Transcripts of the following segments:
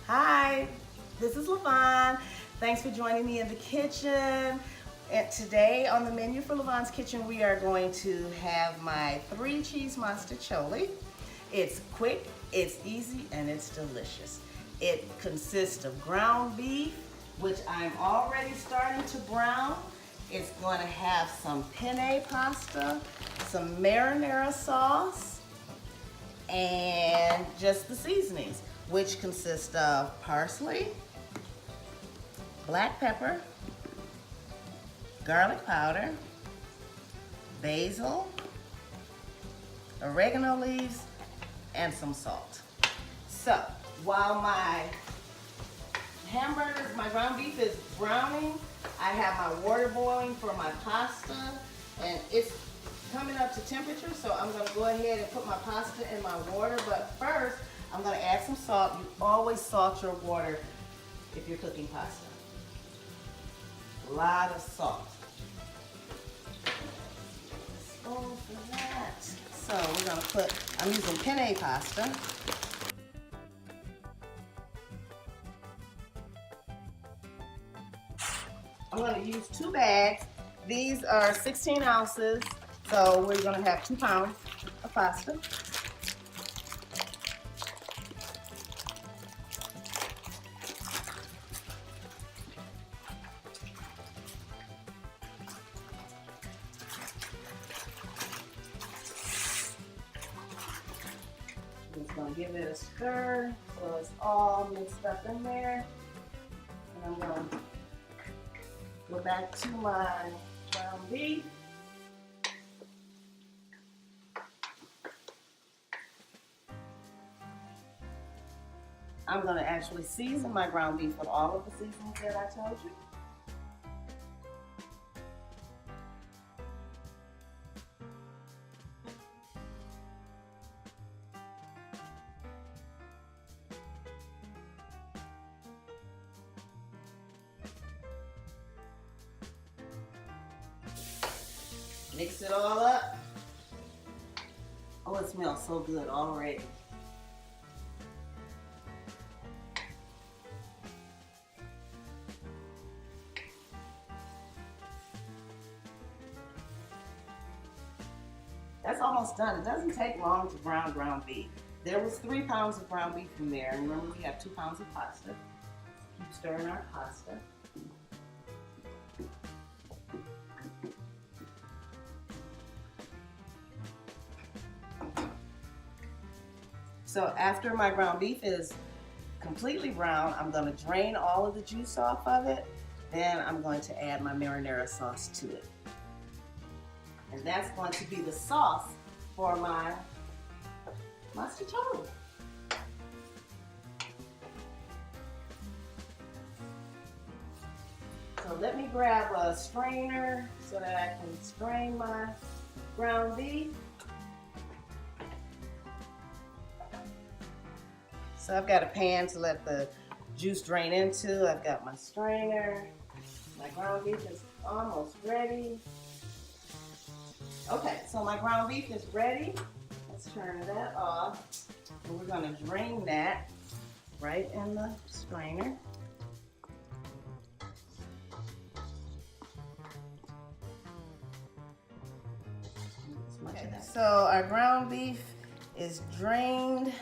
Hi, this is Lavonne. Thanks for joining me in the kitchen. And today on the menu for Lavonne's Kitchen, we are going to have my 3-cheese Mostaccoli. It's quick, it's easy, and it's delicious. It consists of ground beef, which I'm already starting to brown. It's going to have some penne pasta, some marinara sauce, and just the seasonings, which consist of parsley, black pepper, garlic powder, basil, oregano leaves, and some salt. So while my my ground beef is browning, I have my water boiling for my pasta, and it's coming up to temperature, so I'm going to go ahead and put my pasta in my water. But first, I'm going to add some salt. You always salt your water if you're cooking pasta. A lot of salt. Spoon for that. So we're going to put, I'm using penne pasta. I'm going to use 2 bags. These are 16 ounces, so we're going to have 2 pounds of pasta. I'm just going to give it a stir so it's all mixed up in there. And I'm going to go back to my ground beef. I'm going to actually season my ground beef with all of the seasonings that I told you. Mix it all up. Oh, it smells so good already. That's almost done. It doesn't take long to brown ground beef. There was 3 pounds of ground beef in there. And remember, we have 2 pounds of pasta. Keep stirring our pasta. So after my ground beef is completely brown, I'm going to drain all of the juice off of it. Then I'm going to add my marinara sauce to it. And that's going to be the sauce for my Mostaccoli. So let me grab a strainer so that I can strain my ground beef. So I've got a pan to let the juice drain into. I've got my strainer. My ground beef is almost ready. Okay, so my ground beef is ready. Let's turn that off. And we're going to drain that right in the strainer. Okay, so our ground beef is drained.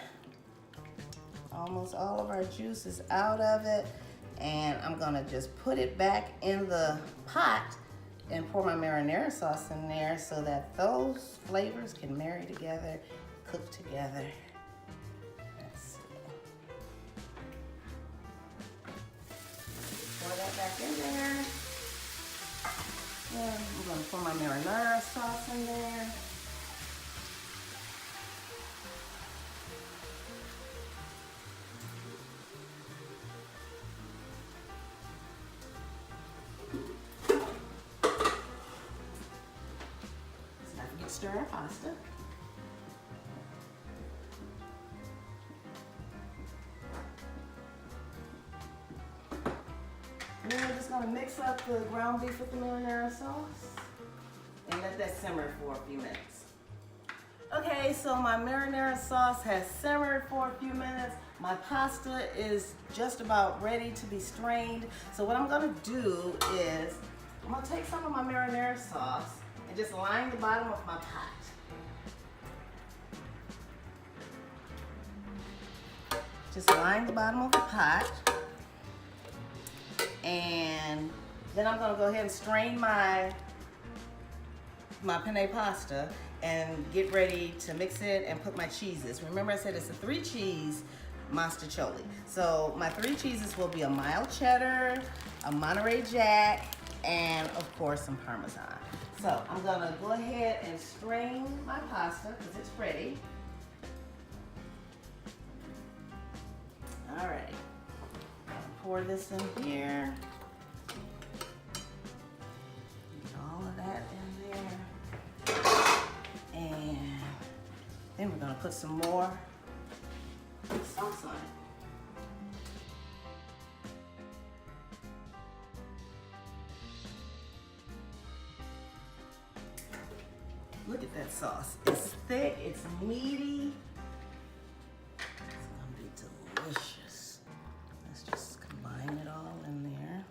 Almost all of our juice is out of it, and I'm gonna just put it back in the pot and pour my marinara sauce in there so that those flavors can marry together, cook together. Let's see. Pour that back in there. And I'm gonna pour my marinara sauce in there. Stir our pasta. And then we're just going to mix up the ground beef with the marinara sauce and let that simmer for a few minutes. Okay, so my marinara sauce has simmered for a few minutes. My pasta is just about ready to be strained. So what I'm gonna do is, I'm gonna take some of my marinara sauce and just line the bottom of my pot. Just line the bottom of the pot. And then I'm gonna go ahead and strain my penne pasta and get ready to mix it and put my cheeses. Remember I said it's a 3-cheese Mostaccoli. So my 3 cheeses will be a mild cheddar, a Monterey Jack, and of course some Parmesan. So I'm gonna go ahead and strain my pasta because it's ready. All right, pour this in here. Get all of that in there. And then we're gonna put some more sauce on it. Look at that sauce. It's thick, it's meaty. It's gonna be delicious. Let's just combine it all in there.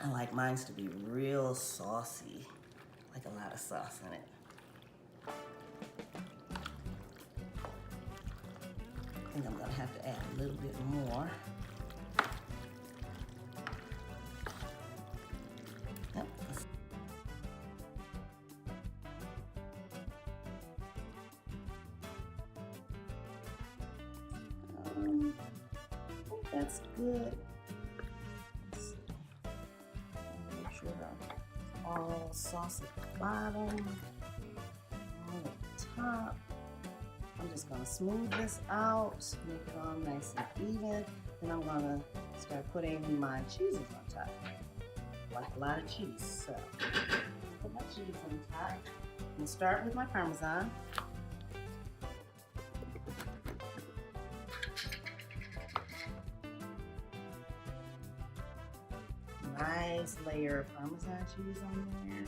I like mine to be real saucy, like a lot of sauce in it. I think I'm gonna have to add a little bit more. Yep. I think that's good. Let's see. Make sure that's all sauce at the bottom, all at the top. I'm just gonna smooth this out, make it all nice and even. Then I'm gonna start putting my cheeses on top. Like a lot of cheese, so put my cheese on top. I'm gonna start with my Parmesan. Nice layer of Parmesan cheese on there.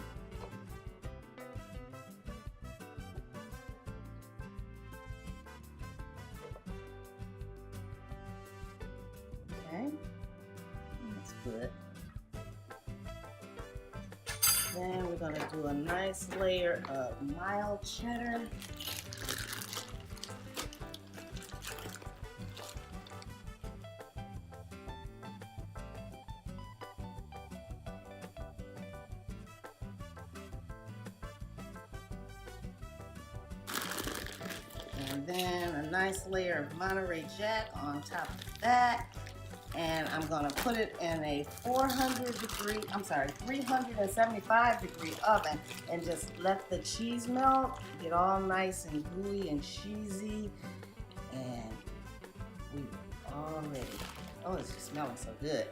Okay, that's good. Then we're gonna do a nice layer of mild cheddar. And then a nice layer of Monterey Jack on top of that. And I'm gonna put it in a 375 degree oven and just let the cheese melt, get all nice and gooey and cheesy. And we all ready. Oh, it's just smelling so good.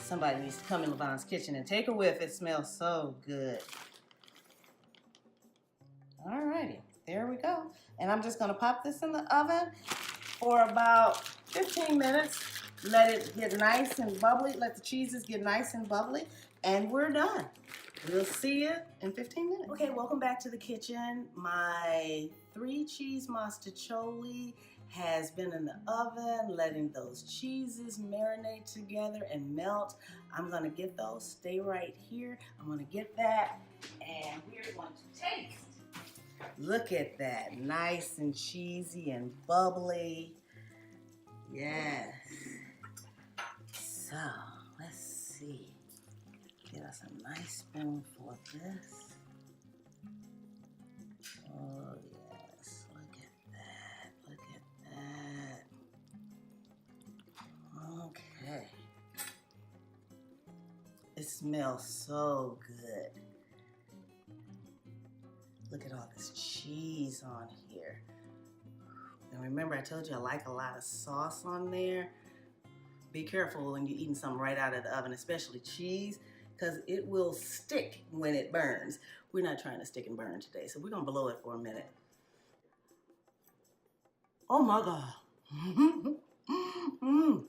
Somebody needs to come in Lavonne's kitchen and take a whiff. It smells so good. Alrighty, there we go. And I'm just gonna pop this in the oven for about 15 minutes. Let it get nice and bubbly. Let the cheeses get nice and bubbly, and we're done. We'll see you in 15 minutes. Okay, welcome back to the kitchen. My 3-cheese Mostaccoli has been in the oven, letting those cheeses marinate together and melt. I'm gonna get those. Stay right here. I'm gonna get that, and we're going to taste. Look at that, nice and cheesy and bubbly. Yes. So, let's see. Get us a nice spoonful of this. Oh yes, look at that, look at that. Okay. It smells so good. Look at all this cheese on here. And remember, I told you I like a lot of sauce on there. Be careful when you're eating something right out of the oven, especially cheese, because it will stick when it burns. We're not trying to stick and burn today, so we're gonna blow it for a minute. Oh my God.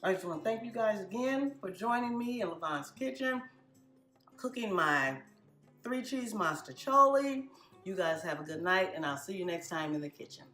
I just want to thank you guys again for joining me in Lavonne's kitchen, cooking my 3 cheese Mostaccoli. You guys have a good night, and I'll see you next time in the kitchen.